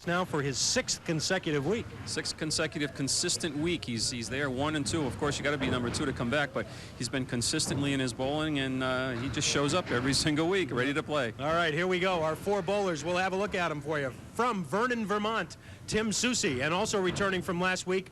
now for his 6th consecutive week. 6th consecutive consistent week. He's there 1 and 2. Of course, you got to be number 2 to come back, but he's been consistently in his bowling, and he just shows up every single week, ready to play. All right, here we go. Our 4 bowlers. We'll have a look at them for you. From Vernon, Vermont, Tim Soucy, and also returning from last week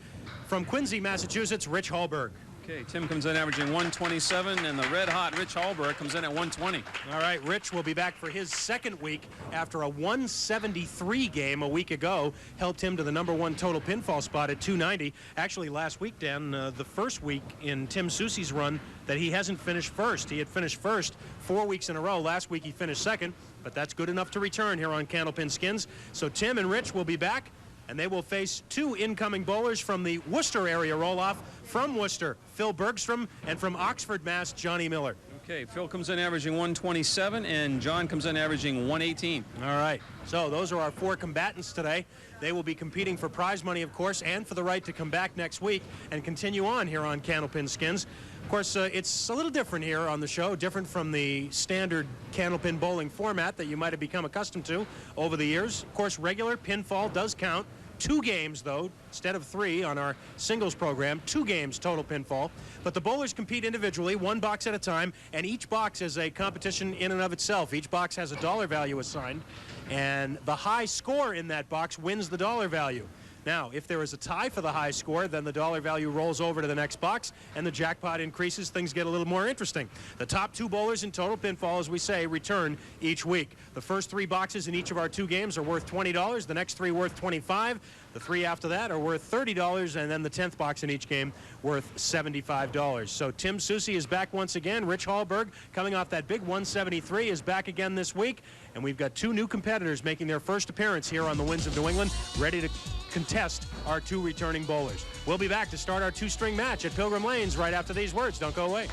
from Quincy, Massachusetts, Rich Hallberg. Okay, Tim comes in averaging 127, and the red-hot Rich Hallberg comes in at 120. All right, Rich will be back for his 2nd week after a 173 game a week ago. Helped him to the #1 total pinfall spot at 290. Actually, last week, Dan, the first week in Tim Soucy's run that he hasn't finished first. He had finished first 4 weeks in a row. Last week he finished 2nd, but that's good enough to return here on Candlepin Skins. So Tim and Rich will be back, and they will face 2 incoming bowlers from the Worcester area roll-off. From Worcester, Phil Bergstrom, and from Oxford, Mass, Johnny Miller. Okay, Phil comes in averaging 127, and John comes in averaging 118. All right, so those are our 4 combatants today. They will be competing for prize money, of course, and for the right to come back next week and continue on here on Candlepin Skins. Of course, it's a little different here on the show, different from the standard Candlepin bowling format that you might have become accustomed to over the years. Of course, regular pinfall does count. 2 games, though, instead of 3 on our singles program. 2 games total pinfall. But the bowlers compete individually, 1 box at a time, and each box is a competition in and of itself. Each box has a dollar value assigned, and the high score in that box wins the dollar value. Now, if there is a tie for the high score, then the dollar value rolls over to the next box, and the jackpot increases. Things get a little more interesting. The top 2 bowlers in total pinfall, as we say, return each week. The first 3 boxes in each of our 2 games are worth $20. The next 3 worth $25. The 3 after that are worth $30, and then the 10th box in each game worth $75. So Tim Soucy is back once again. Rich Hallberg, coming off that big 173, is back again this week. And we've got 2 new competitors making their first appearance here on the Winds of New England, ready to contest our 2 returning bowlers. We'll be back to start our 2-string match at Pilgrim Lanes right after these words. Don't go away.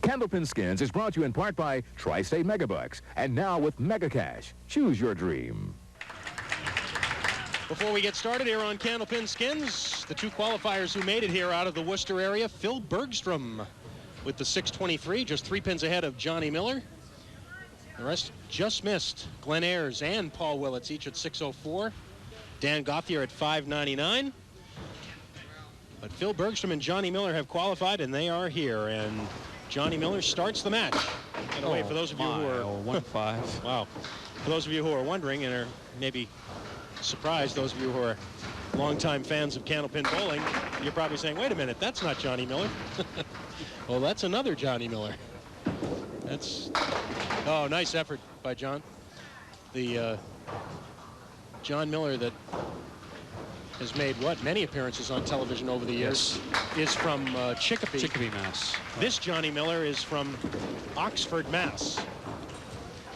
Candlepin Skins is brought to you in part by Tri-State Megabucks, and now with Mega Cash. Choose your dream. Before we get started here on Candlepin Skins, the 2 qualifiers who made it here out of the Worcester area, Phil Bergstrom with the 623, just 3 pins ahead of Johnny Miller. The rest just missed. Glenn Ayers and Paul Willits each at 604. Dan Gauthier at 599. But Phil Bergstrom and Johnny Miller have qualified, and they are here. And Johnny Miller starts the match. By the way, for those of you who are 1-5. Wow. For those of you who are wondering and are maybe surprised, those of you who are longtime fans of Candlepin bowling, you're probably saying, wait a minute, that's not Johnny Miller. Well, that's another Johnny Miller. That's, oh, nice effort by John. The John Miller that has made, many appearances on television over the years, is from Chicopee. Chicopee, Mass. This Johnny Miller is from Oxford, Mass.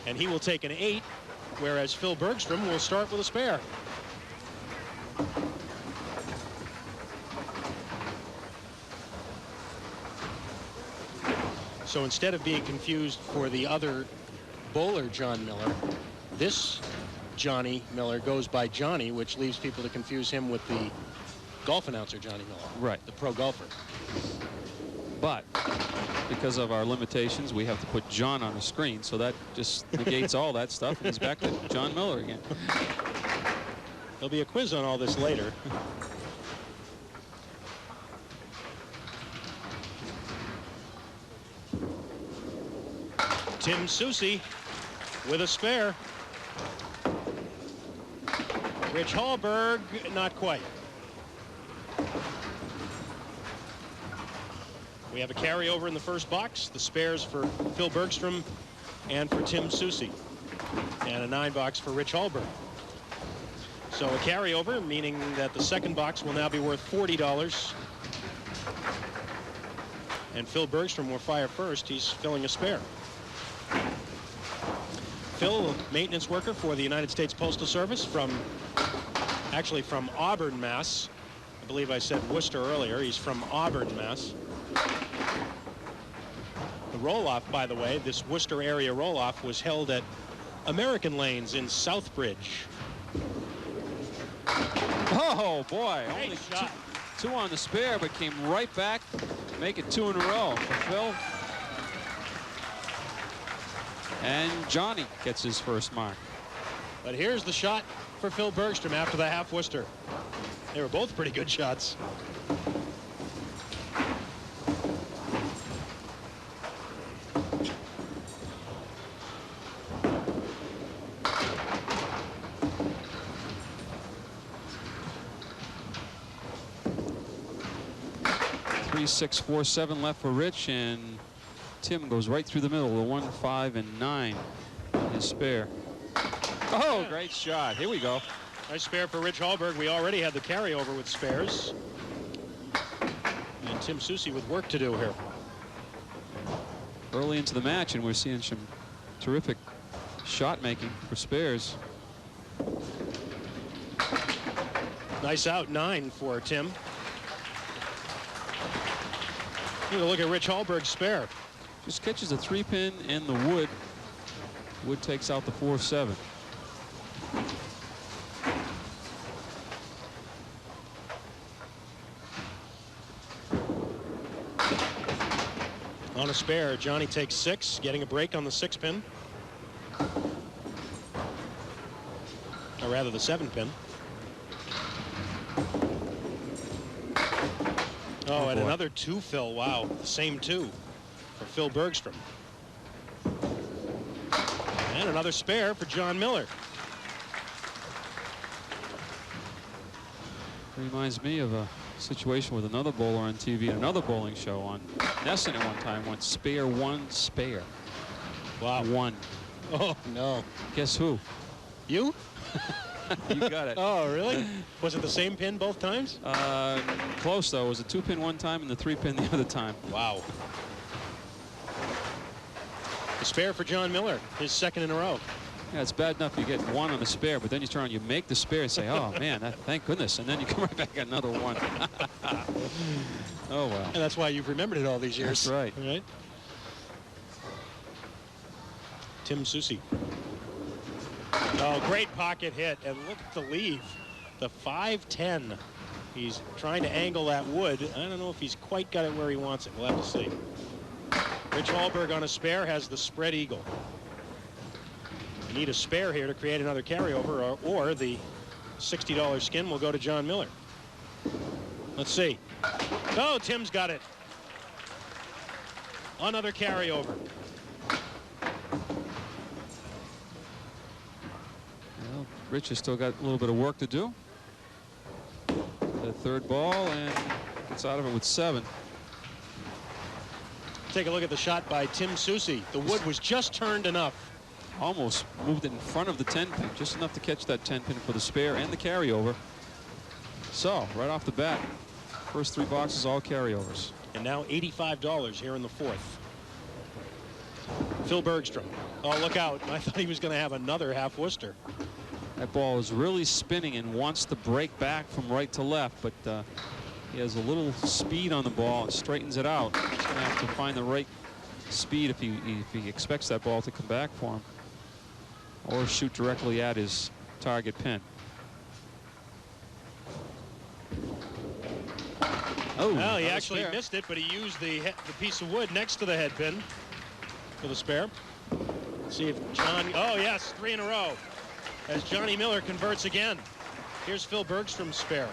And he will take an 8, whereas Phil Bergstrom will start with a spare. So instead of being confused for the other bowler, John Miller, this Johnny Miller goes by Johnny, which leaves people to confuse him with the golf announcer, Johnny Miller. Right. The pro golfer. But because of our limitations, we have to put John on the screen, so that just negates all that stuff, and he's back to John Miller again. There'll be a quiz on all this later. Tim Soucy with a spare. Rich Hallberg, not quite. We have a carryover in the first box. The spares for Phil Bergstrom and for Tim Soucy. And a 9 box for Rich Hallberg. So a carryover, meaning that the second box will now be worth $40. And Phil Bergstrom will fire first. He's filling a spare. Phil, maintenance worker for the United States Postal Service actually from Auburn, Mass. I believe I said Worcester earlier. He's from Auburn, Mass. The roll-off, by the way, this Worcester area roll-off was held at American Lanes in Southbridge. Oh, boy. Great Only shot. two on the spare, but came right back, make it 2 in a row for Phil. And Johnny gets his first mark. But here's the shot for Phil Bergstrom after the half Worcester. They were both pretty good shots. Three, 6, 4, 7 left for Rich, and Tim goes right through the middle. The 1, 5, and 9 in his spare. Oh, great shot. Here we go. Nice spare for Rich Hallberg. We already had the carryover with spares. And Tim Soucy with work to do here. Early into the match, and we're seeing some terrific shot making for spares. Nice out 9 for Tim. Take a look at Rich Hallberg's spare. Just catches a 3-pin in the wood. Wood takes out the 4-7. On a spare, Johnny takes 6, getting a break on the 6-pin. Or rather, the 7-pin. Oh, and another 2 fill. Wow, the same 2 for Phil Bergstrom. And another spare for John Miller. Reminds me of a situation with another bowler on TV, another bowling show on Nesson at one time. Went spare 1, spare. Wow. 1. Oh, no. Guess who? You? You got it. Oh, really? Was it the same pin both times? Close, though. It was a 2-pin one time and the 3-pin the other time. Wow. The spare for John Miller, his 2nd in a row. Yeah, it's bad enough you get 1 on the spare, but then you turn on, you make the spare and say, oh, man, thank goodness. And then you come right back another 1. Oh, well. And that's why you've remembered it all these years. That's right. Right? Tim Soucy. Oh, great pocket hit. And look at the leave. The 5-10. He's trying to angle that wood. I don't know if he's quite got it where he wants it. We'll have to see. Rich Hallberg on a spare has the spread eagle. You need a spare here to create another carryover, or the $60 skin will go to John Miller. Let's see. Oh, Tim's got it. Another carryover. Well, Rich has still got a little bit of work to do. The 3rd ball, and gets out of it with 7. Take a look at the shot by Tim Soucy. The wood was just turned enough. Almost moved it in front of the 10-pin, just enough to catch that 10-pin for the spare and the carryover. So, right off the bat, first 3 boxes all carryovers. And now $85 here in the 4th. Phil Bergstrom. Oh, look out. I thought he was going to have another half Worcester. That ball is really spinning and wants to break back from right to left, but he has a little speed on the ball and straightens it out. He's going to have to find the right speed if he expects that ball to come back for him, or shoot directly at his target pin. Oh, well, he actually missed it, but he used the piece of wood next to the head pin for the spare. Let's see if John, oh yes, 3 in a row, as Johnny Miller converts again. Here's Phil Bergstrom's spare.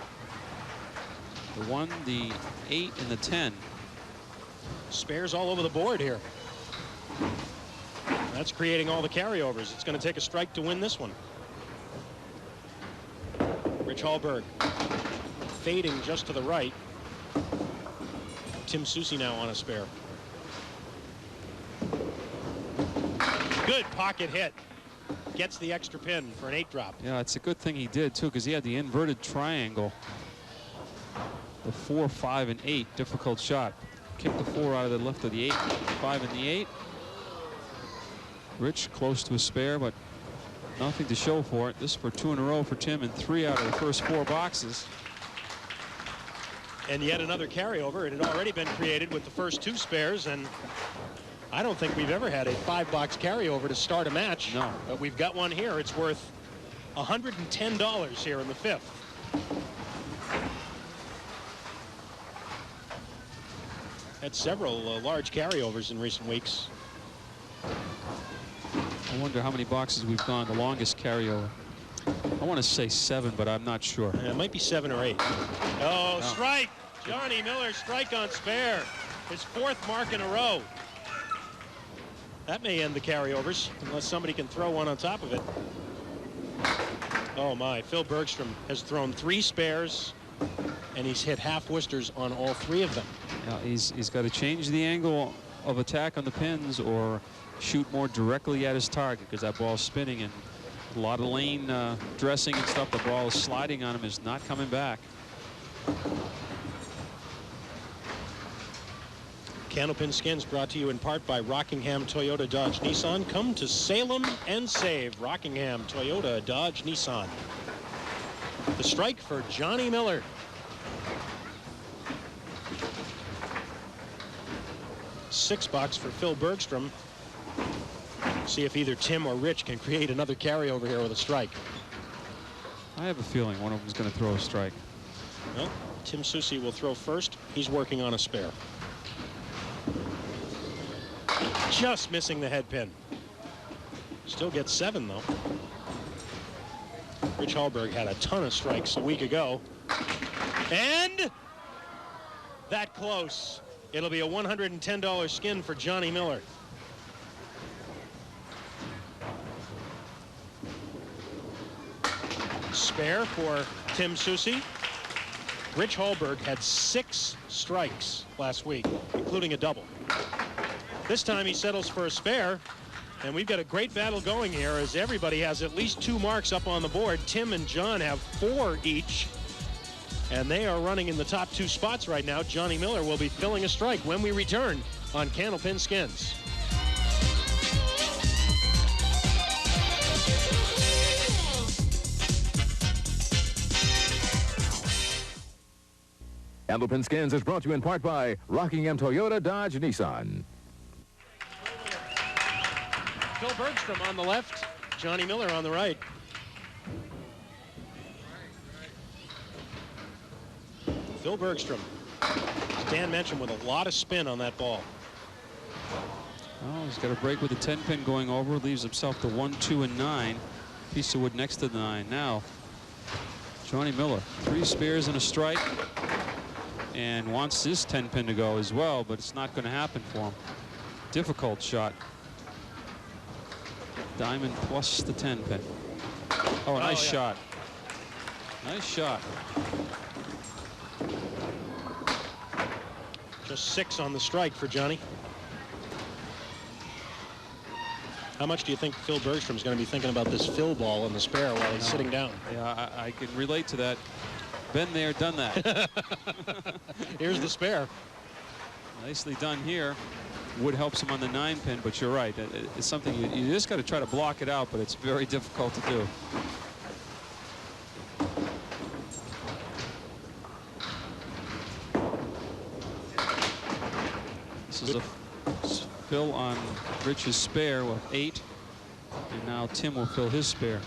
The 1, the 8, and the 10. Spares all over the board here. That's creating all the carryovers. It's going to take a strike to win this one. Rich Hallberg fading just to the right. Tim Soucy now on a spare. Good pocket hit. Gets the extra pin for an 8-drop. Yeah, it's a good thing he did, too, because he had the inverted triangle. The 4, 5, and 8. Difficult shot. Kicked the 4 out of the left of the 8. 5 and the 8. Rich close to a spare, but nothing to show for it. This is for 2 in a row for Tim, and 3 out of the first 4 boxes. And yet another carryover. It had already been created with the first 2 spares, and I don't think we've ever had a 5-box carryover to start a match. No. But we've got one here. It's worth $110 here in the 5th. Had several large carryovers in recent weeks. I wonder how many boxes we've gone, the longest carryover. I want to say 7, but I'm not sure. Yeah, it might be 7 or 8. Oh, strike! Johnny Miller, strike on spare. His 4th mark in a row. That may end the carryovers, unless somebody can throw one on top of it. Oh my, Phil Bergstrom has thrown 3 spares, and he's hit half Worcesters on all 3 of them. Yeah, he's got to change the angle of attack on the pins or shoot more directly at his target, because that ball's spinning, and a lot of lane dressing and stuff. The ball is sliding on him, is not coming back. Candlepin Skins brought to you in part by Rockingham Toyota Dodge Nissan. Come to Salem and save. Rockingham Toyota Dodge Nissan. The strike for Johnny Miller. $6 for Phil Bergstrom. See if either Tim or Rich can create another carryover here with a strike. I have a feeling one of them is going to throw a strike. Well, Tim Soucy will throw first. He's working on a spare. Just missing the head pin. Still gets 7 though. Rich Hallberg had a ton of strikes a week ago. And that close. It'll be a $110 skin for Johnny Miller. Spare for Tim Soucy. Rich Hallberg had 6 strikes last week, including a double. This time he settles for a spare, and we've got a great battle going here as everybody has at least 2 marks up on the board. Tim and John have 4 each, and they are running in the top 2 spots right now. Johnny Miller will be filling a strike when we return on Candlepin Skins. Candlepin Skins is brought to you in part by Rockingham Toyota Dodge Nissan. Phil Bergstrom on the left, Johnny Miller on the right. Phil Bergstrom, as Dan mentioned, with a lot of spin on that ball. Oh, he's got a break with the 10 pin going over, leaves himself the 1, 2, and 9. Piece of wood next to the 9. Now, Johnny Miller, 3 spares and a strike, and wants this 10 pin to go as well, but it's not going to happen for him. Difficult shot. Diamond plus the 10 pin. Oh, nice shot. Nice shot. Just 6 on the strike for Johnny. How much do you think Phil Bergstrom's going to be thinking about this Phil ball on the spare while he's sitting down? Yeah, I can relate to that. Been there, done that. Here's the spare. Nicely done here. Wood helps him on the 9 pin, but you're right. It's something you just got to try to block it out, but it's very difficult to do. This is a fill on Rich's spare with 8, and now Tim will fill his spare.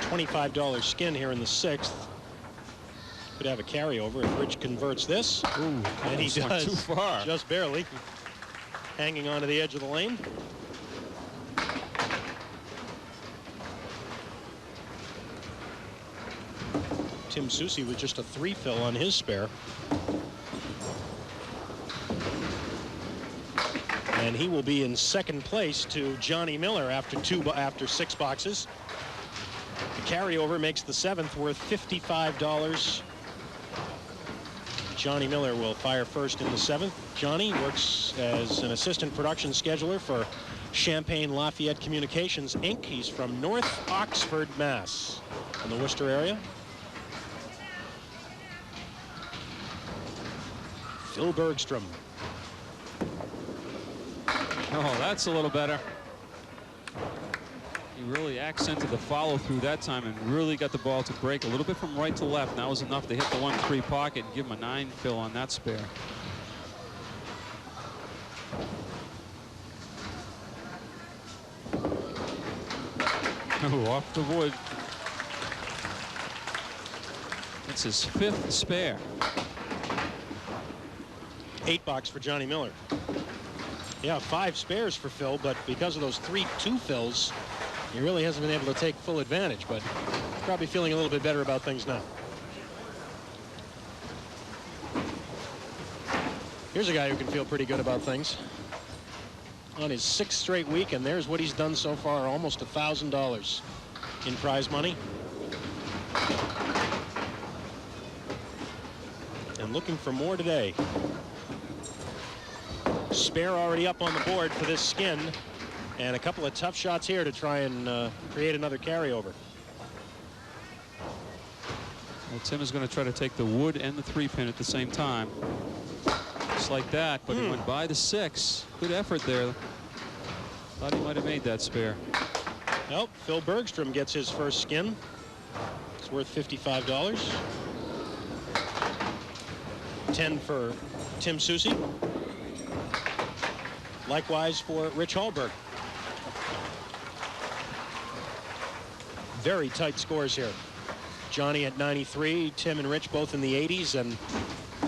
$25 skin here in the 6th. Could have a carryover if Rich converts this. Ooh, and he does, too far. Just barely. Hanging onto the edge of the lane. Tim Soucy with just a 3 fill on his spare. And he will be in 2nd place to Johnny Miller after 6 boxes. The carryover makes the 7th worth $55. Johnny Miller will fire first in the 7th. Johnny works as an assistant production scheduler for Champaign Lafayette Communications, Inc. He's from North Oxford, Mass. In the Worcester area. Phil Bergstrom. Oh, that's a little better. He really accented the follow through that time and really got the ball to break a little bit from right to left. And that was enough to hit the 1-3 pocket and give him a 9 fill on that spare. Oh, off the wood. That's his 5th spare. $8 for Johnny Miller. Yeah, 5 spares for Phil, but because of those 3 2-fills, he really hasn't been able to take full advantage, but probably feeling a little bit better about things now. Here's a guy who can feel pretty good about things. On his 6th straight week, and there's what he's done so far, almost $1,000 in prize money. And looking for more today. Spare already up on the board for this skin, and a couple of tough shots here to try and create another carryover. Well, Tim is going to try to take the wood and the 3-pin at the same time. Just like that, but he went by the 6. Good effort there. Thought he might have made that spare. Well, Phil Bergstrom gets his first skin. It's worth $55. 10 for Tim Soucy. Likewise for Rich Hallberg. Very tight scores here. Johnny at 93, Tim and Rich both in the 80s, and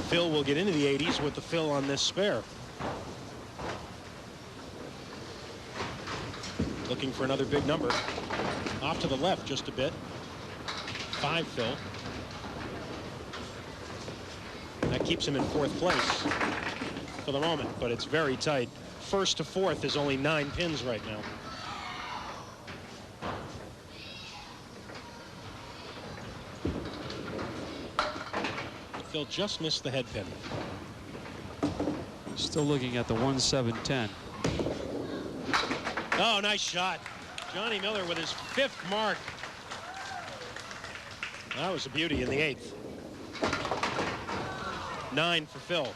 Phil will get into the 80s with the fill on this spare. Looking for another big number. Off to the left just a bit. 5 Phil. That keeps him in 4th place for the moment, but it's very tight. 1st to 4th is only 9 pins right now. Phil just missed the head pin. Still looking at the 1-7-10. Oh, nice shot. Johnny Miller with his 5th mark. That was a beauty in the 8th. 9 for Phil.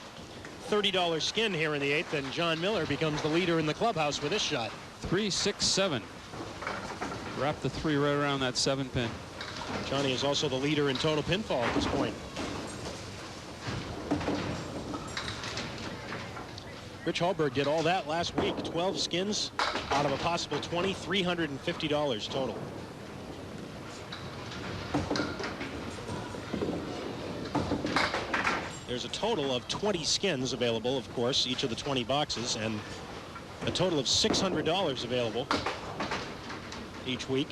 $30 skin here in the 8th, and John Miller becomes the leader in the clubhouse with this shot. 3, 6, 7. Wrap the 3 right around that 7-pin. Johnny is also the leader in total pinfall at this point. Rich Hallberg did all that last week. 12 skins out of a possible 20, $350 total. There's a total of 20 skins available, of course, each of the 20 boxes, and a total of $600 available each week.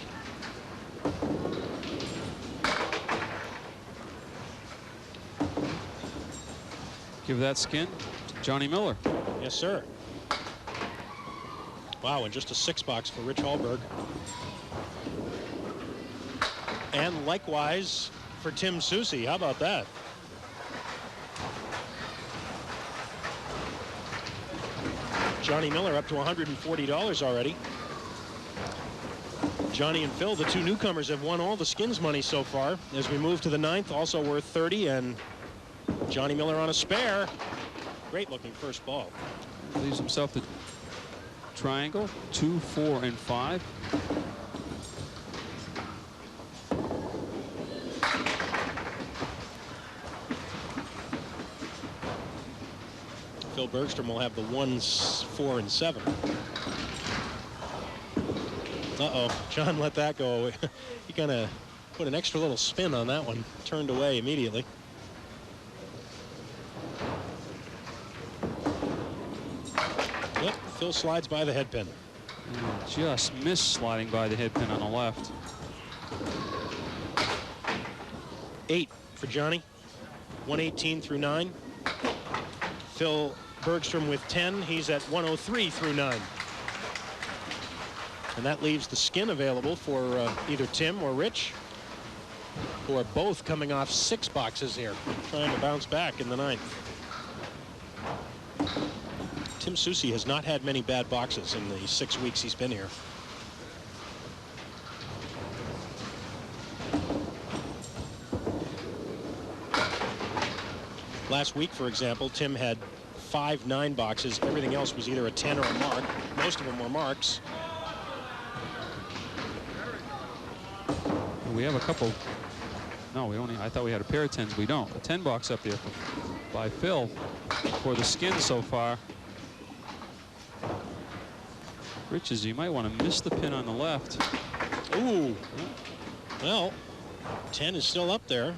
Give that skin to Johnny Miller. Yes, sir. Wow, and just a 6-box for Rich Hallberg. And likewise for Tim Soucy. How about that? Johnny Miller up to $140 already. Johnny and Phil, the 2 newcomers, have won all the skins money so far. As we move to the 9th, also worth 30, and Johnny Miller on a spare. Great looking first ball. Leaves himself the triangle, 2, 4, and 5. Phil Bergstrom will have the 1s, 4, and 7. Uh-oh, John let that go. He kind of put an extra little spin on that one. Turned away immediately. Yep, Phil slides by the head pin. Just missed sliding by the head pin on the left. 8 for Johnny. 118 through 9. Phil Bergstrom with 10. He's at 103 through 9. And that leaves the skin available for either Tim or Rich, who are both coming off 6 boxes here, trying to bounce back in the 9th. Tim Soucy has not had many bad boxes in the 6 weeks he's been here. Last week, for example, Tim had 5 9 boxes. Everything else was either a 10 or a mark. Most of them were marks. We have a couple. No, we only. I thought we had a pair of 10s. We don't. A 10 box up there by Phil for the skin so far. Riches, you might want to miss the pin on the left. Ooh. Well, 10 is still up there.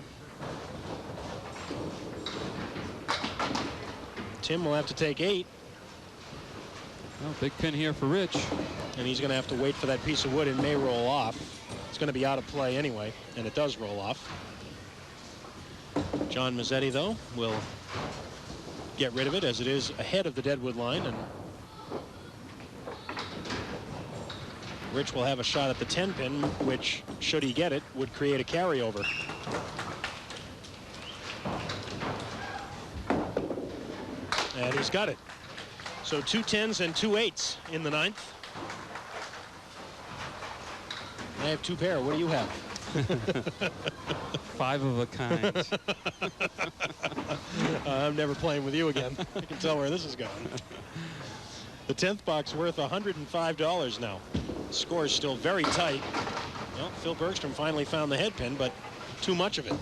Tim will have to take 8. Well, big pin here for Rich. And he's going to have to wait for that piece of wood. It may roll off. It's going to be out of play anyway, and it does roll off. John Mazzetti, though, will get rid of it as it is ahead of the deadwood line. And Rich will have a shot at the 10 pin, which, should he get it, would create a carryover. And he's got it. So 2 10s and 2 8s in the 9th. I have 2 pair. What do you have? 5 of a kind. I'm never playing with you again. I can tell where this is going. The 10th box worth $105 now. The score is still very tight. Well, Phil Bergstrom finally found the head pin, but too much of it.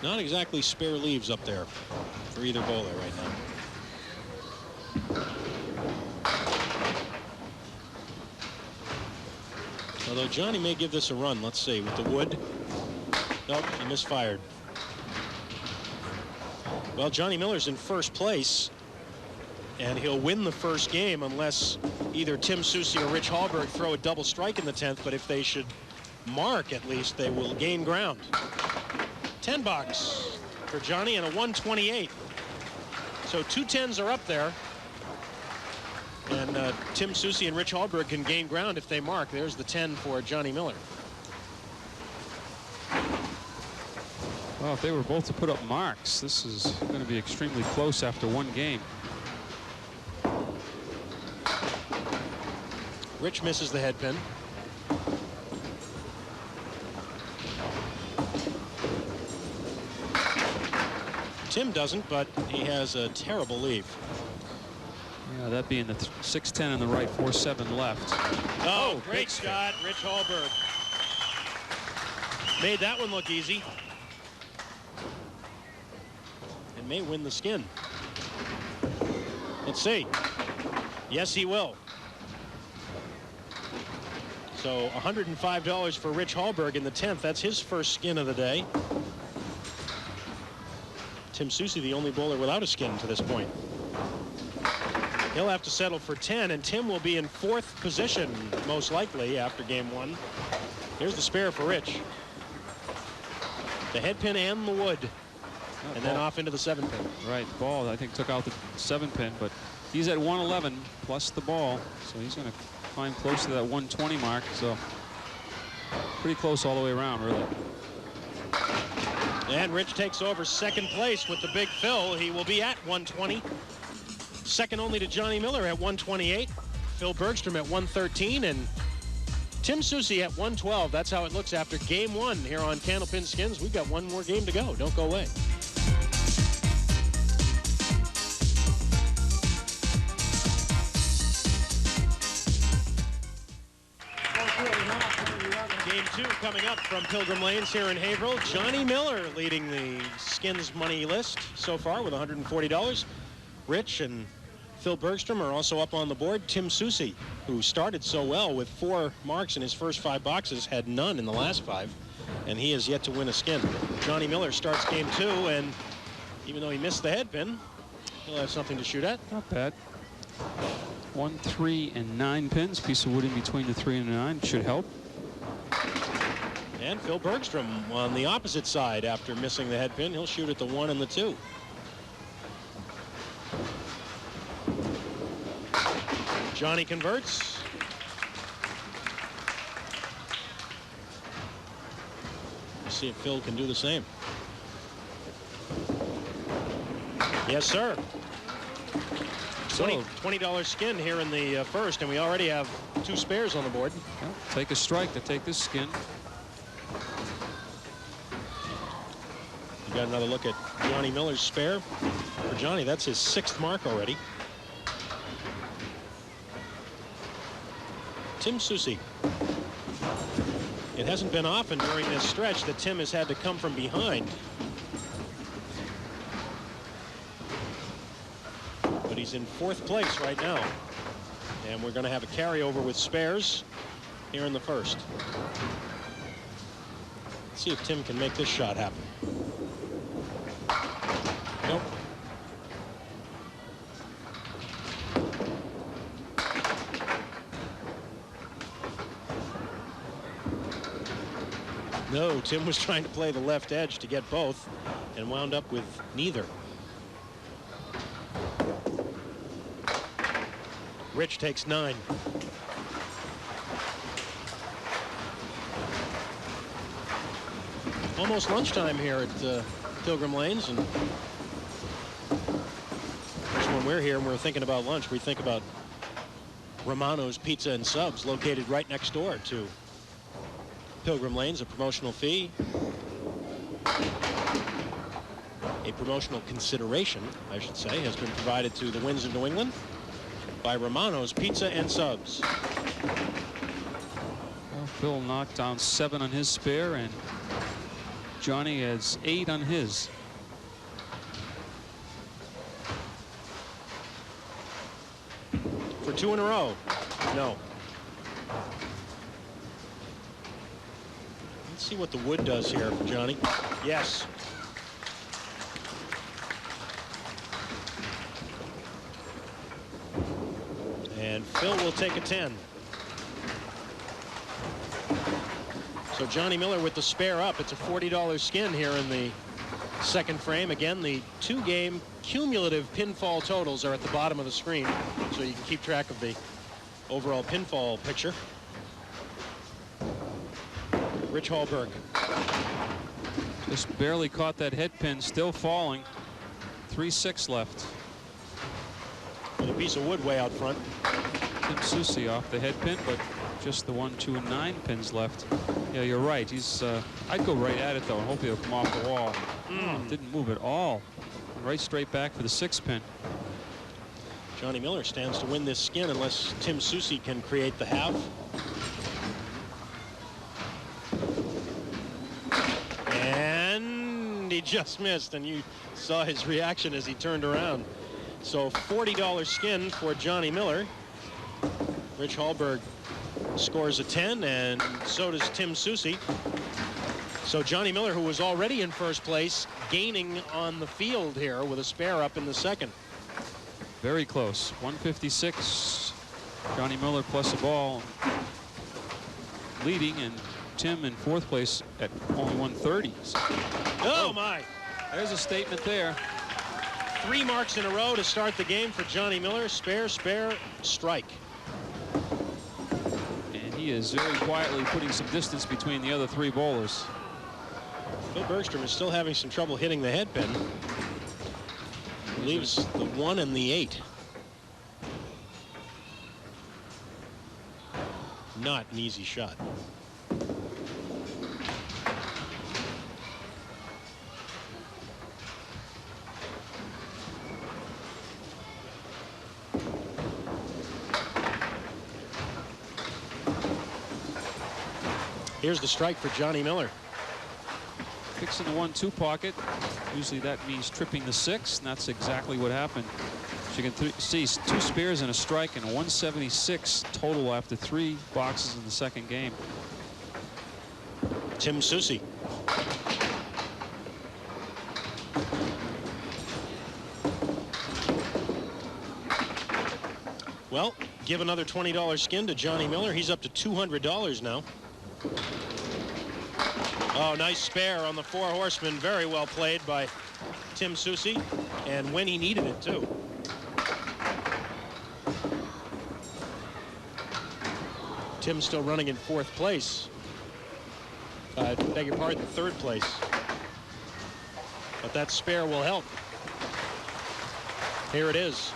Not exactly spare leaves up there for either bowler right now. Although Johnny may give this a run. Let's see, with the wood. Nope, he misfired. Well, Johnny Miller's in first place, and he'll win the first game unless either Tim Soucy or Rich Hallberg throw a double strike in the 10th, but if they should mark, at least, they will gain ground. 10 box for Johnny and a 128. So 2 10s are up there. And Tim Soucy and Rich Hallberg can gain ground if they mark. There's the 10 for Johnny Miller. Well, if they were both to put up marks, this is going to be extremely close after one game. Rich misses the head pin. Tim doesn't, but he has a terrible leave. Yeah, that being the 6-10 on the right, 4-7 left. Oh, great shot, Rich Hallberg. Made that one look easy. And may win the skin. Let's see. Yes, he will. So $105 for Rich Hallberg in the 10th. That's his first skin of the day. Tim Soucy, the only bowler without a skin to this point. He'll have to settle for 10, and Tim will be in 4th position, most likely, after game 1. Here's the spare for Rich. The head pin and the wood. And then off into the 7 pin. Right, ball, I think, took out the 7 pin, but he's at 111 plus the ball, so he's going to climb close to that 120 mark, so pretty close all the way around, really. And Rich takes over 2nd place with the big Phil. He will be at 120. Second only to Johnny Miller at 128. Phil Bergstrom at 113. And Tim Soucy at 112. That's how it looks after game 1 here on Candlepin Skins. We've got one more game to go. Don't go away. Game 2 coming up from Pilgrim Lanes here in Haverhill. Johnny Miller leading the Skins money list so far with $140. Rich and Phil Bergstrom are also up on the board. Tim Soucy, who started so well with 4 marks in his first 5 boxes, had none in the last 5, and he has yet to win a skin. Johnny Miller starts game 2, and even though he missed the head pin, he'll have something to shoot at. Not bad. 1, 3, and 9 pins. Piece of wood in between the 3 and the 9 should help. And Phil Bergstrom on the opposite side after missing the head pin. He'll shoot at the 1 and the 2. Johnny converts. Let's see if Phil can do the same. Yes, sir. $20 skin here in the first, and we already have 2 spares on the board. Well, take a strike to take this skin. You got another look at Johnny Miller's spare. For Johnny, that's his 6th mark already. Tim Soucy. It hasn't been often during this stretch that Tim has had to come from behind. But he's in 4th place right now. And we're going to have a carryover with spares here in the first. Let's see if Tim can make this shot happen. Nope. No, Tim was trying to play the left edge to get both and wound up with neither. Rich takes 9. Almost lunchtime here at Pilgrim Lanes, and when we're here and we're thinking about lunch, we think about Romano's Pizza and Subs, located right next door to Pilgrim Lanes. A promotional fee, a promotional consideration, I should say, has been provided to the Winds of New England by Romano's Pizza and Subs. Well, Phil knocked down 7 on his spare, and Johnny has 8 on his. For 2 in a row. No. Let's see what the wood does here for Johnny. Yes. And Phil will take a 10. So Johnny Miller with the spare up. It's a $40 skin here in the second frame. Again, the 2-game cumulative pinfall totals are at the bottom of the screen, so you can keep track of the overall pinfall picture. Rich Hallberg. Just barely caught that head pin, still falling. 3-6 left. With a piece of wood way out front. Tim Soucy off the head pin, but just the 1, 2, and 9 pins left. Yeah, you're right. He's. I'd go right at it though, and hope he'll come off the wall. Oh, didn't move at all. Right straight back for the 6 pin. Johnny Miller stands to win this skin unless Tim Soucy can create the half. And he just missed, and you saw his reaction as he turned around. So $40 skin for Johnny Miller. Rich Hallberg scores a 10, and so does Tim Soucy. So Johnny Miller, who was already in first place, gaining on the field here with a spare up in the second. Very close. 156. Johnny Miller plus a ball leading, and Tim in fourth place at only 130. So, oh my. There's a statement there. 3 marks in a row to start the game for Johnny Miller. Spare, spare, strike. And he is very quietly putting some distance between the other 3 bowlers. Phil Bergstrom is still having some trouble hitting the head pin. He leaves the 1 and the 8. Not an easy shot. Here's the strike for Johnny Miller. Fixing the 1-2 pocket. Usually that means tripping the 6, and that's exactly what happened. So you can see 2 spares and a strike, and a 176 total after 3 boxes in the second game. Tim Soucy. Well, give another $20 skin to Johnny Miller. He's up to $200 now. Oh, nice spare on the 4 horsemen. Very well played by Tim Soucy, and when he needed it, too. Tim's still running in 4th place. Beg your pardon, 3rd place. But that spare will help. Here it is.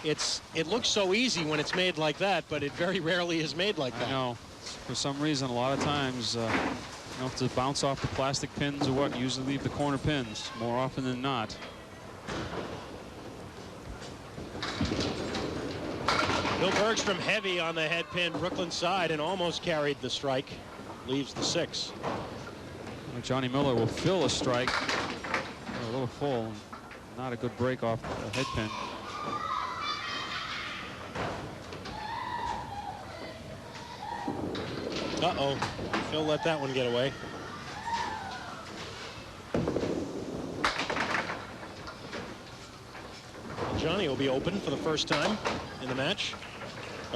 It looks so easy when it's made like that, but it very rarely is made like that. I know. For some reason, a lot of times, you know, if to bounce off the plastic pins or what, usually leave the corner pins more often than not. Phil Bergstrom heavy on the head pin, Brooklyn side, and almost carried the strike. Leaves the 6. Johnny Miller will fill a strike. A little full. Not a good break off the head pin. Uh-oh. Phil let that one get away. Johnny will be open for the first time in the match.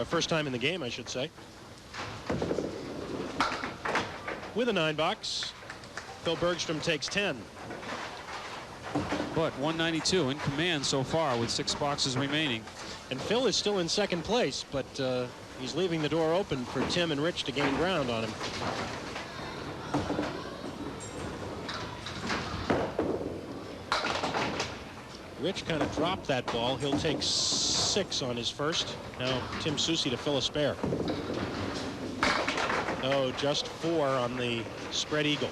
First time in the game, I should say. With a 9-box, Phil Bergstrom takes 10. But 192 in command so far with 6 boxes remaining. And Phil is still in second place, but he's leaving the door open for Tim and Rich to gain ground on him. Rich kind of dropped that ball. He'll take 6 on his first. Now Tim Soucy to fill a spare. Oh, just 4 on the spread eagle.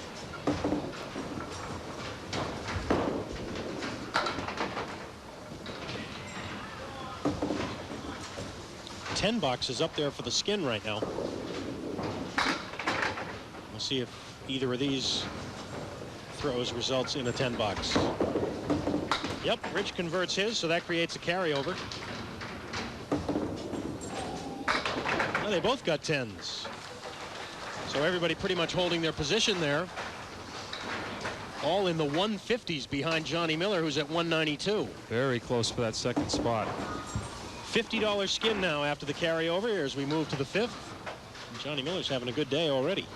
$10 is up there for the skin right now. We'll see if either of these throws results in a 10-box. Yep, Rich converts his, so that creates a carryover. Well, they both got 10s. So everybody pretty much holding their position there. All in the 150s behind Johnny Miller, who's at 192. Very close for that second spot. $50 skin now after the carryover here as we move to the 5th. And Johnny Miller's having a good day already.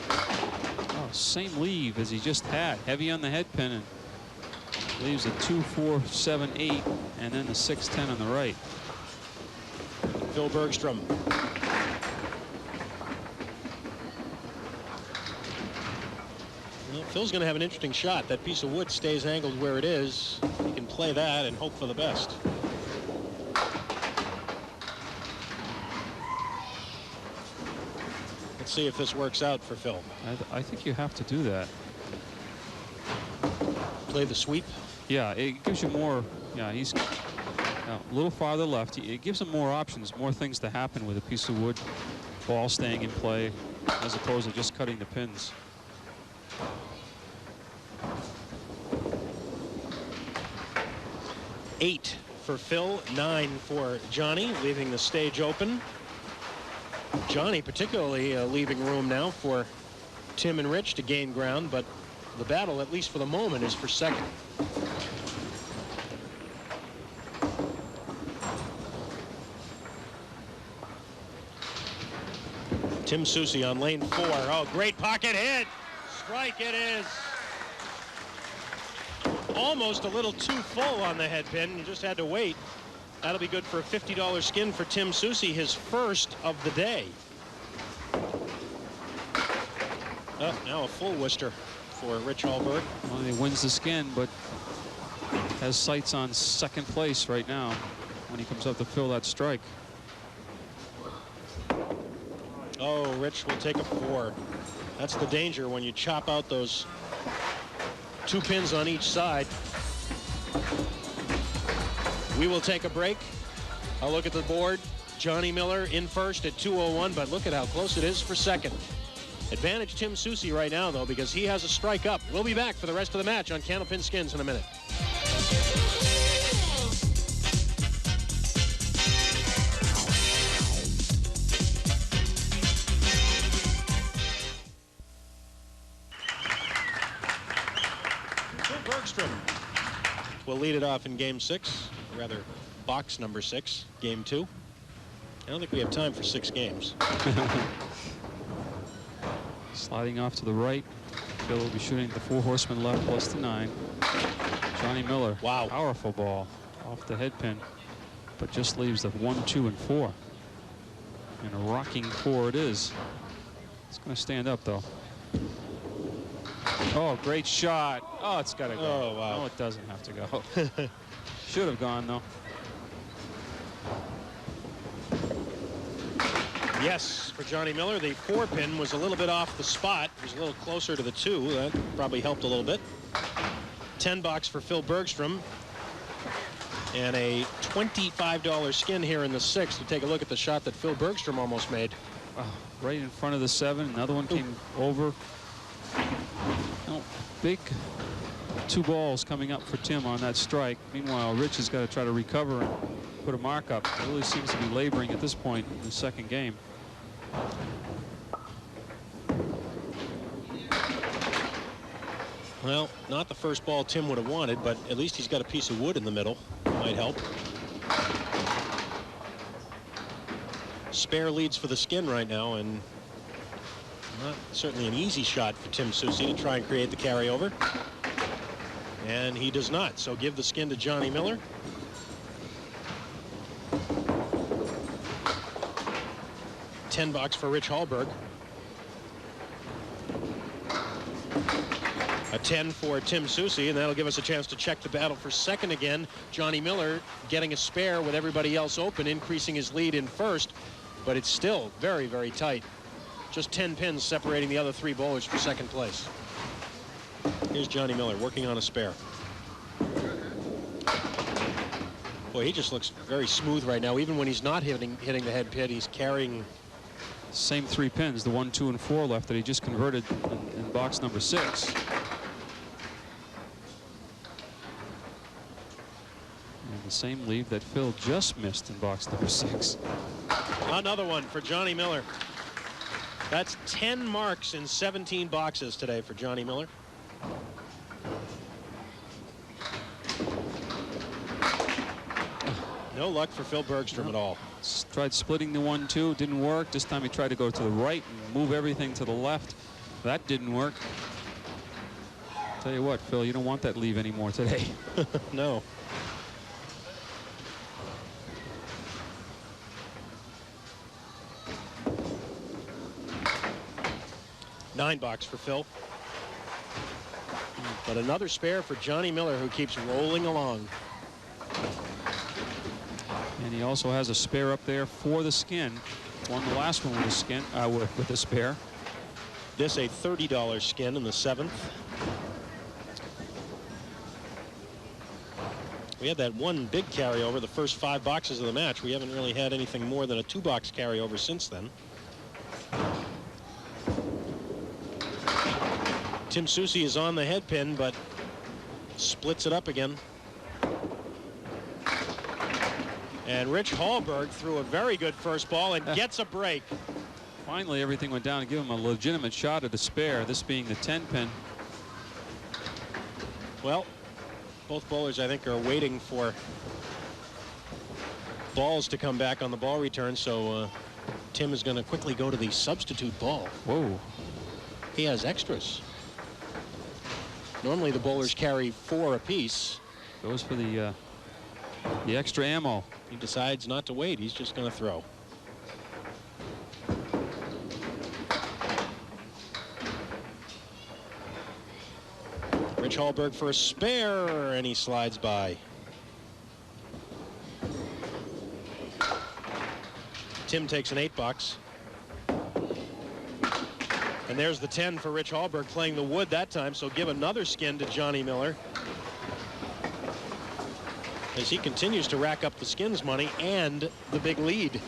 Oh, same leave as he just had. Heavy on the head pin and leaves a 2, 4, 7, 8, and then the 6, 10 on the right. Phil Bergstrom. Well, Phil's going to have an interesting shot. That piece of wood stays angled where it is. He can play that and hope for the best. Let's see if this works out for Phil. I think you have to do that. Play the sweep. Yeah, it gives you more. Yeah, he's a little farther left. It gives him more options, more things to happen with a piece of wood, ball staying in play, as opposed to just cutting the pins. $8 for Phil, 9 for Johnny, leaving the stage open. Johnny particularly leaving room now for Tim and Rich to gain ground, but the battle, at least for the moment, is for second. Tim Soucy on lane 4. Oh, great pocket hit. Strike it is. Almost a little too full on the head pin. You just had to wait. That'll be good for a $50 skin for Tim Soucy, his first of the day. Oh, now a full Worcester for Rich Hallberg. Well, he wins the skin, but has sights on second place right now when he comes up to fill that strike. Oh, Rich will take a 4. That's the danger when you chop out those 2 pins on each side. We will take a break. I'll look at the board. Johnny Miller in first at 201, but look at how close it is for second. Advantage Tim Soucy right now, though, because he has a strike up. We'll be back for the rest of the match on Candlepin Skins in a minute. Phil Bergstrom will lead it off in game 6, rather box number 6, game 2. I don't think we have time for 6 games. Sliding off to the right. Phil will be shooting the 4 horsemen left plus the 9. Johnny Miller. Wow. Powerful ball off the head pin, but just leaves the 1, 2, and 4. And a rocking 4 it is. It's going to stand up, though. Oh, great shot. Oh, it's got to go. Oh, wow. No, it doesn't have to go. Should have gone, though. Yes, for Johnny Miller, the 4 pin was a little bit off the spot. It was a little closer to the 2. That probably helped a little bit. $10 for Phil Bergstrom. And a $25 skin here in the 6th to take a look at the shot that Phil Bergstrom almost made. Oh, right in front of the 7. Another one came over. Oh, big 2 balls coming up for Tim on that strike. Meanwhile, Rich has got to try to recover and put a mark up. He really seems to be laboring at this point in the second game. Well, not the first ball Tim would have wanted, but at least he's got a piece of wood in the middle. might help. Spare leads for the skin right now, and not certainly an easy shot for Tim Soucy to try and create the carryover. And he does not, so give the skin to Johnny Miller. $10 for Rich Hallberg. A 10 for Tim Soucy, and that'll give us a chance to check the battle for second again. Johnny Miller getting a spare with everybody else open, increasing his lead in first, but it's still very, very tight. Just 10 pins separating the other three bowlers for second place. Here's Johnny Miller working on a spare. Boy, he just looks very smooth right now. Even when he's not hitting the head pin, he's carrying. Same 3 pins, the 1, 2, and 4 left that he just converted in box number 6. And the same lead that Phil just missed in box number 6. Another one for Johnny Miller. That's 10 marks in 17 boxes today for Johnny Miller. No luck for Phil Bergstrom at all. Tried splitting the 1, 2, didn't work. This time he tried to go to the right and move everything to the left. That didn't work. Tell you what, Phil, you don't want that leave anymore today. No. $9 for Phil. But another spare for Johnny Miller, who keeps rolling along. And he also has a spare up there for the skin. Won the last one with a skin, with a spare. This a $30 skin in the 7th. We had that one big carryover the first 5 boxes of the match. We haven't really had anything more than a 2-box carryover since then. Tim Soucy is on the head pin, but splits it up again. And Rich Hallberg threw a very good first ball and gets a break. Finally, everything went down to give him a legitimate shot at a spare, this being the 10 pin. Well, both bowlers, I think, are waiting for balls to come back on the ball return, so Tim is going to quickly go to the substitute ball. Whoa. He has extras. Normally the bowlers carry 4 apiece. Goes for the extra ammo. He decides not to wait. He's just going to throw. Rich Hallberg for a spare, and he slides by. Tim takes an $8. And there's the 10 for Rich Hallberg, playing the wood that time, so give another skin to Johnny Miller as he continues to rack up the skins money and the big lead.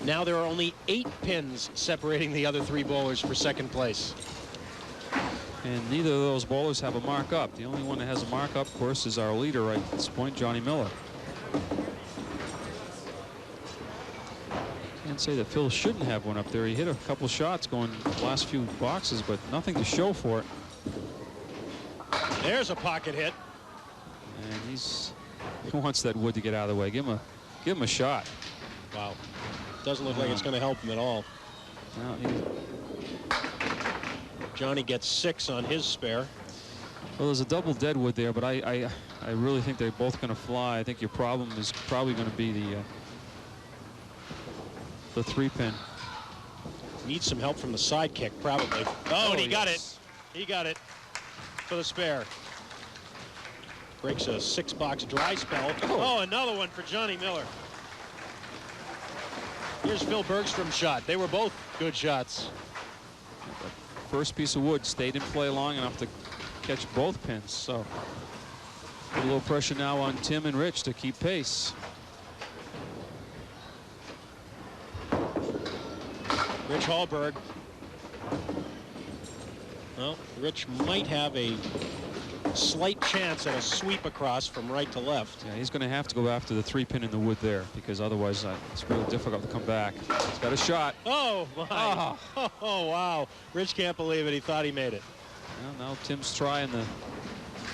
Now there are only 8 pins separating the other 3 bowlers for second place. And neither of those bowlers have a mark-up. The only one that has a mark-up, of course, is our leader right at this point, Johnny Miller. Can't say that Phil shouldn't have one up there. He hit a couple shots going the last few boxes, but nothing to show for it. There's a pocket hit. And he wants that wood to get out of the way. Give him a shot. Wow. Doesn't look like it's going to help him at all. No, Johnny gets 6 on his spare. Well, there's a double deadwood there, but I really think they're both going to fly. I think your problem is probably going to be the 3-pin. Needs some help from the sidekick, probably. Oh, and he got it. He got it for the spare. Breaks a 6-box dry spell. Oh, another one for Johnny Miller. Here's Phil Bergstrom's shot. They were both good shots. First piece of wood stayed in play long enough to catch both pins. So a little pressure now on Tim and Rich to keep pace. Rich Hallberg. Well, Rich might have a slight chance at a sweep across from right to left. Yeah, he's going to have to go after the 3-pin in the wood there, because otherwise it's really difficult to come back. He's got a shot. Oh, my. Oh, wow. Rich can't believe it. He thought he made it. Well, now Tim's trying the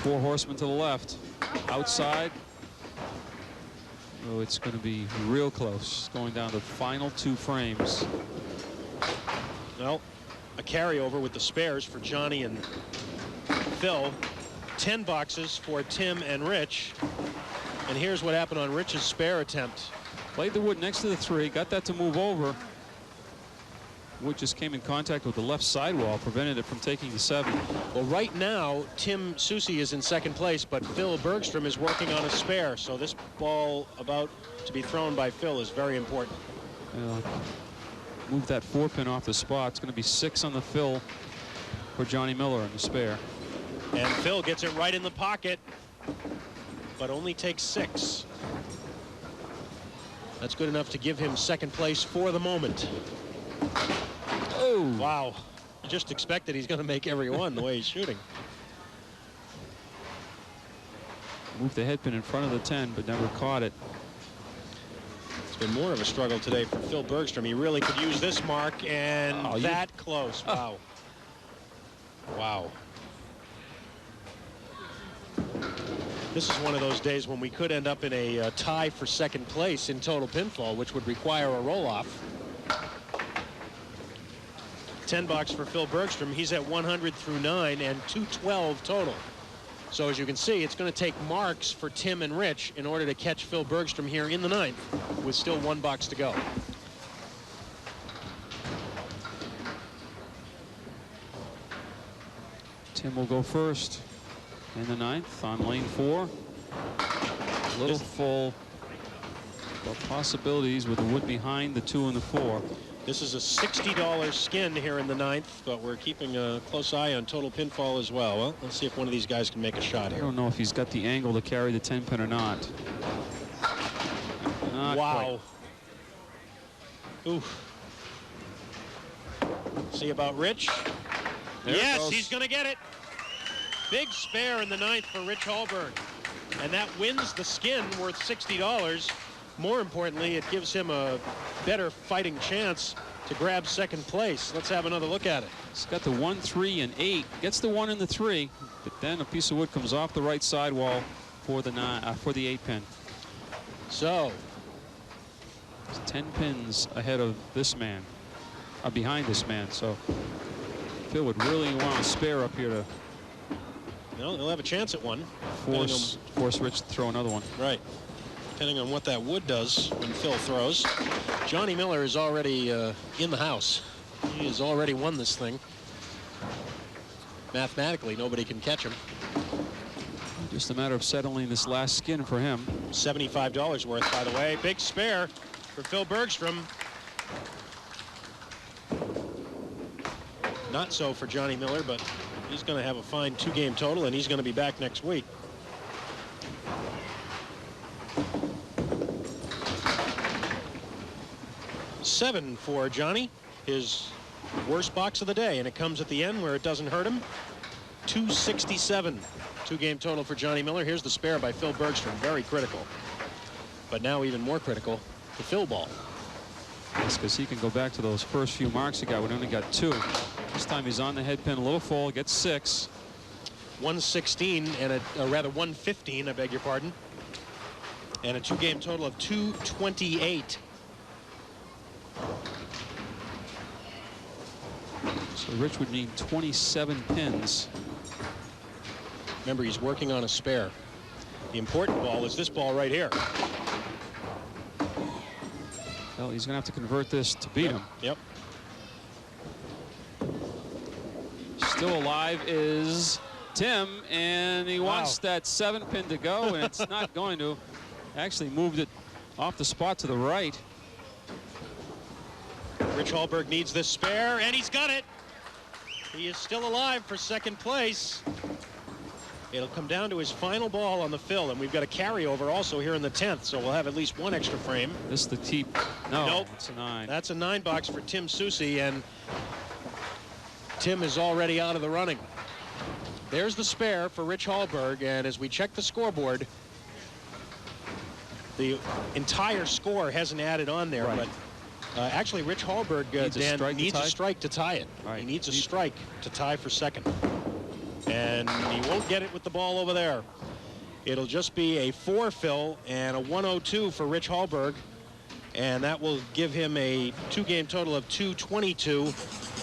4 horsemen to the left. outside. Oh, it's going to be real close, going down to the final 2 frames. Well, a carryover with the spares for Johnny and Phil. 10 boxes for Tim and Rich. And here's what happened on Rich's spare attempt. Played the wood next to the 3, got that to move over. Wood just came in contact with the left sidewall, prevented it from taking the 7. Well, right now, Tim Soucy is in second place, but Phil Bergstrom is working on a spare. So this ball about to be thrown by Phil is very important. Move that 4-pin off the spot. It's going to be 6 on the Phil for Johnny Miller in the spare. And Phil gets it right in the pocket, but only takes 6. That's good enough to give him second place for the moment. Oh! Wow. You just expect that he's going to make every one the way he's shooting. Moved the headpin in front of the 10, but never caught it. It's been more of a struggle today for Phil Bergstrom. He really could use this mark, and that close. Wow. Wow. This is one of those days when we could end up in a tie for second place in total pinfall, which would require a roll-off. 10 bucks for Phil Bergstrom. He's at 100 through 9 and 212 total. So as you can see, it's going to take marks for Tim and Rich in order to catch Phil Bergstrom here in the 9th with still 1 box to go. Tim will go first in the 9th on lane 4. A little full, but possibilities with the wood behind the 2 and the 4. This is a $60 skin here in the 9th, but we're keeping a close eye on total pinfall as well. Well, let's see if one of these guys can make a shot here. I don't know if he's got the angle to carry the 10-pin or not. Not wow. Quite. Oof. See about Rich? Yes, he's going to get it. Big spare in the 9th for Rich Hallberg. And that wins the skin worth $60. More importantly, it gives him a better fighting chance to grab second place. Let's have another look at it. He's got the 1, 3, and 8. Gets the 1 and the 3, but then a piece of wood comes off the right sidewall for the 8-pin. So, it's 10 pins ahead of this man, behind this man. So Phil would really want a spare up here to. No, he'll have a chance at one. Force Rich to throw another one. Right. Depending on what that wood does when Phil throws. Johnny Miller is already in the house. He has already won this thing. Mathematically, nobody can catch him. Just a matter of settling this last skin for him. $75 worth, by the way. Big spare for Phil Bergstrom. Not so for Johnny Miller, but he's going to have a fine 2-game total, and he's going to be back next week. $7 for Johnny, his worst box of the day, and it comes at the end where it doesn't hurt him. $267, 2-game total for Johnny Miller. Here's the spare by Phil Bergstrom, very critical. But now even more critical, the Phil ball. That's because he can go back to those first few marks he got when he only got 2. This time he's on the head pin, a little full, gets 6. 116 and rather 115, I beg your pardon. And a 2-game total of 228. So Rich would need 27 pins. Remember, he's working on a spare. The important ball is this ball right here. Well, he's going to have to convert this to beat him. Yep. Still alive is Tim, and he wants that 7-pin to go, and it's not going to. Actually moved it off the spot to the right. Rich Hallberg needs this spare, and he's got it. He is still alive for second place. It'll come down to his final ball on the Phil, and we've got a carryover also here in the 10th, so we'll have at least 1 extra frame. This is the T. No, nope. It's a 9. That's a 9 box for Tim Soucy, and Tim is already out of the running. There's the spare for Rich Hallberg, and as we check the scoreboard, the entire score hasn't added on there, right. But actually Rich Hallberg needs a strike to tie it. Right. He needs a strike to tie for second. And he won't get it with the ball over there. It'll just be a 4 Phil and a 102 for Rich Hallberg. And that will give him a 2-game total of 222,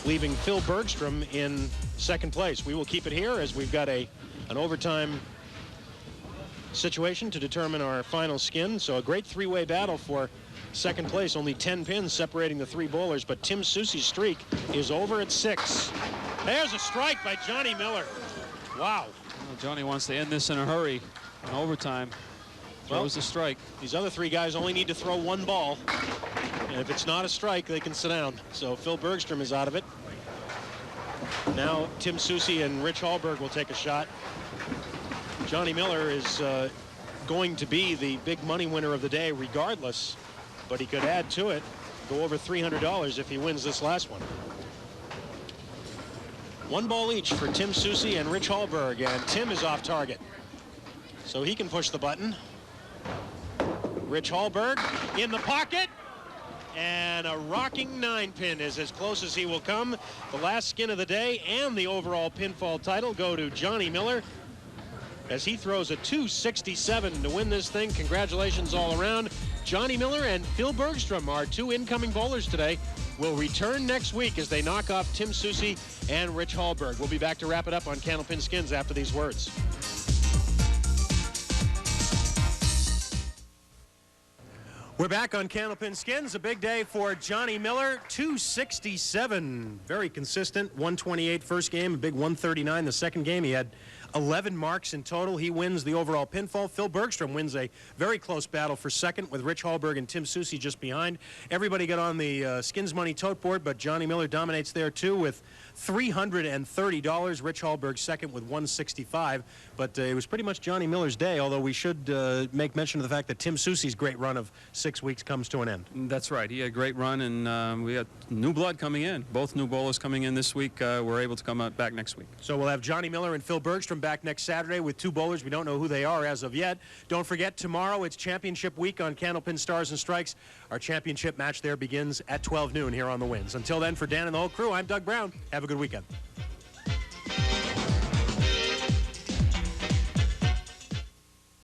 leaving Phil Bergstrom in second place. We will keep it here as we've got an overtime situation to determine our final skin. So a great 3-way battle for second place. Only 10 pins separating the 3 bowlers, but Tim Soucy's streak is over at 6. There's a strike by Johnny Miller. Wow. Well, Johnny wants to end this in a hurry in overtime. Throws the strike. These other 3 guys only need to throw 1 ball. And if it's not a strike, they can sit down. So Phil Bergstrom is out of it. Now Tim Soucy and Rich Hallberg will take a shot. Johnny Miller is going to be the big money winner of the day regardless, but he could add to it, go over $300 if he wins this last one. 1 ball each for Tim Soucy and Rich Hallberg, and Tim is off target. So he can push the button. Rich Hallberg in the pocket, and a rocking 9-pin is as close as he will come. The last skin of the day and the overall pinfall title go to Johnny Miller as he throws a 267 to win this thing. Congratulations all around. Johnny Miller and Phil Bergstrom, our 2 incoming bowlers today, will return next week as they knock off Tim Soucy and Rich Hallberg. We'll be back to wrap it up on Candlepin Skins after these words. We're back on Candlepin Skins. A big day for Johnny Miller. 267. Very consistent. 128 first game, a big 139 the second game. He had 11 marks in total. He wins the overall pinfall. Phil Bergstrom wins a very close battle for second with Rich Hallberg and Tim Soucy just behind. Everybody got on the Skins Money tote board, but Johnny Miller dominates there too with $330. Rich Hallberg second with $165. But it was pretty much Johnny Miller's day, although we should make mention of the fact that Tim Soucy's great run of 6 weeks comes to an end. That's right. He had a great run, and we had new blood coming in. Both new bowlers coming in this week were able to come back next week. So we'll have Johnny Miller and Phil Bergstrom back next Saturday with 2 bowlers. We don't know who they are as of yet. Don't forget, tomorrow it's championship week on Candlepin Stars and Strikes. Our championship match there begins at 12 noon here on The Winds. Until then, for Dan and the whole crew, I'm Doug Brown. Have a good weekend.